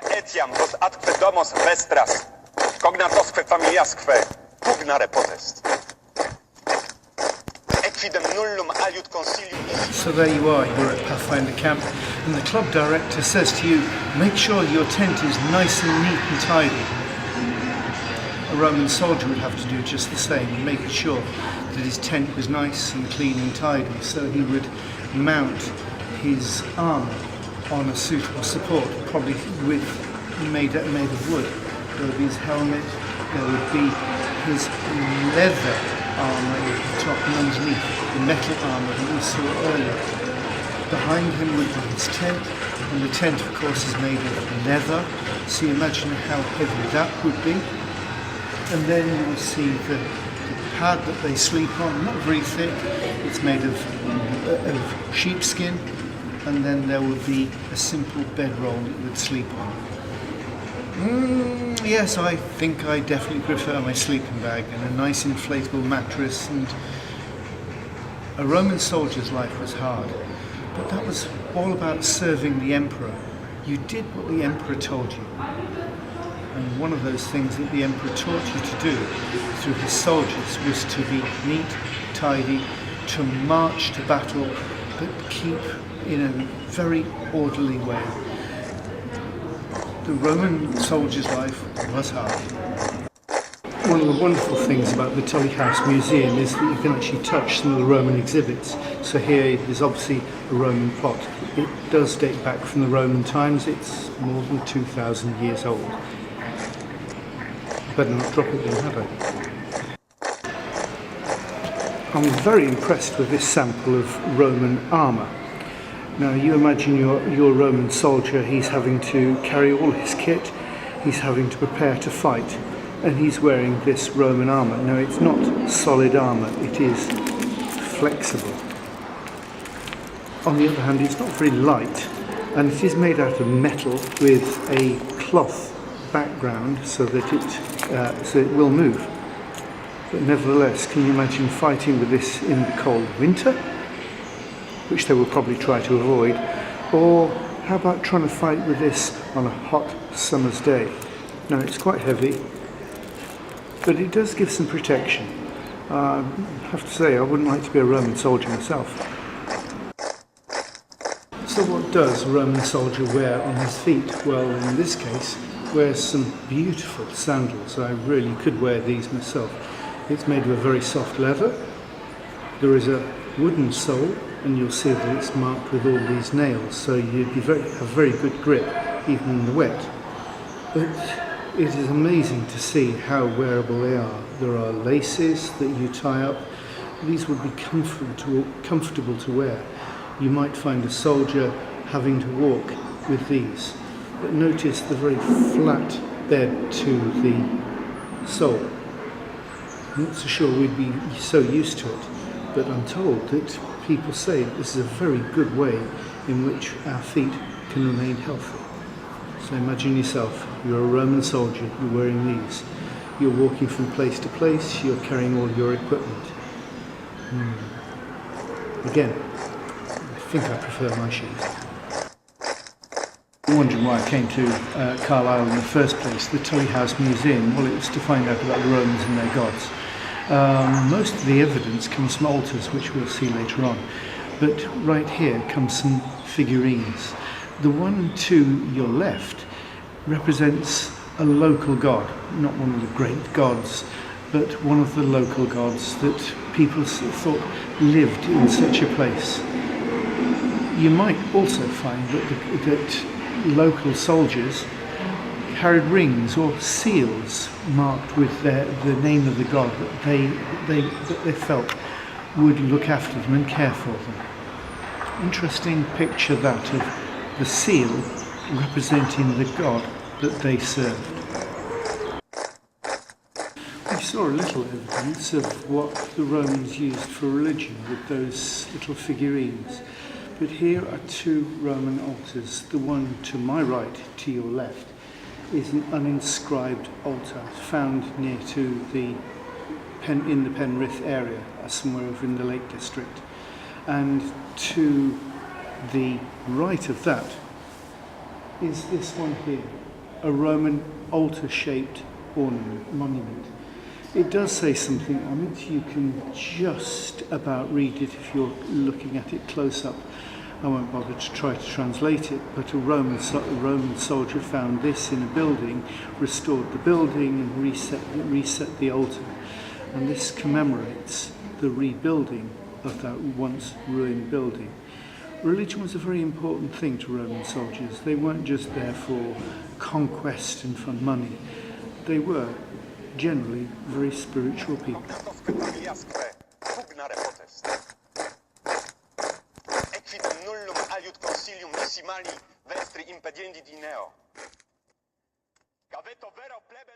Etiam vos atque domos vestras, cognatosque familiasque, pugnare potest. Equidem nullum aliud consilium. So there you are, you're at Pathfinder Camp, and the club director says to you, make sure your tent is nice and neat and tidy. A Roman soldier would have to do just the same, and make sure that his tent was nice and clean and tidy, so he would mount his armour on a suitable support, probably made of wood. There would be his helmet, there would be his leather armour at the top and underneath, the metal armour that we saw earlier. Behind him would be his tent, and the tent of course is made of leather, so you imagine how heavy that would be. And then you will see the pad that they sleep on, not very thick, it's made of sheepskin, and then there would be a simple bedroll that would sleep on. Yes, I think I definitely prefer my sleeping bag and a nice inflatable mattress. And a Roman soldier's life was hard, but that was all about serving the emperor. You did what the emperor told you. And one of those things that the emperor taught you to do through his soldiers was to be neat, tidy, to march to battle, but keep in a very orderly way. The Roman soldier's life was hard. One of the wonderful things about the Tullie House Museum is that you can actually touch some of the Roman exhibits. So here is obviously a Roman pot. It does date back from the Roman times. It's more than 2,000 years old. Better not drop it then, have I? I'm very impressed with this sample of Roman armour. Now you imagine your Roman soldier, he's having to carry all his kit, he's having to prepare to fight, and he's wearing this Roman armour. Now it's not solid armour, it is flexible. On the other hand, it's not very light, and it is made out of metal with a cloth background so that it will move. But nevertheless, can you imagine fighting with this in the cold winter, which they will probably try to avoid, or how about trying to fight with this on a hot summer's day? Now it's quite heavy, but it does give some protection. I have to say, I wouldn't like to be a Roman soldier myself. So what does a Roman soldier wear on his feet? Well, in this case, wears some beautiful sandals. I really could wear these myself. It's made of a very soft leather. There is a wooden sole, and you'll see that it's marked with all these nails, so you'd have very good grip even in the wet. But it is amazing to see how wearable they are. There are laces that you tie up. These would be comfortable to wear. You might find a soldier having to walk with these. But notice the very flat bed to the sole. I'm not so sure we'd be so used to it, but I'm told that people say this is a very good way in which our feet can remain healthy. So imagine yourself, you're a Roman soldier, you're wearing these. You're walking from place to place, you're carrying all your equipment. Again, I think I prefer my shoes. You're wondering why I came to Carlisle in the first place, the Tullie House Museum. Well, it was to find out about the Romans and their gods. Most of the evidence comes from altars, which we'll see later on. But right here comes some figurines. The one to your left represents a local god, not one of the great gods, but one of the local gods that people thought lived in such a place. You might also find that local soldiers carried rings or seals marked with the name of the god that they felt would look after them and care for them. Interesting picture that of the seal representing the god that they served. We saw a little evidence of what the Romans used for religion with those little figurines. But here are two Roman altars. The one to my right, to your left, is an uninscribed altar found near to in the Penrith area, somewhere over in the Lake District. And to the right of that is this one here. a Roman altar-shaped ornament, monument. It does say something on it. You can just about read it if you're looking at it close up. I won't bother to try to translate it, but a Roman soldier found this in a building, restored the building and reset the altar. And this commemorates the rebuilding of that once ruined building. Religion was a very important thing to Roman soldiers. They weren't just there for conquest and for money. They were generally very spiritual people. Caveto vero plebe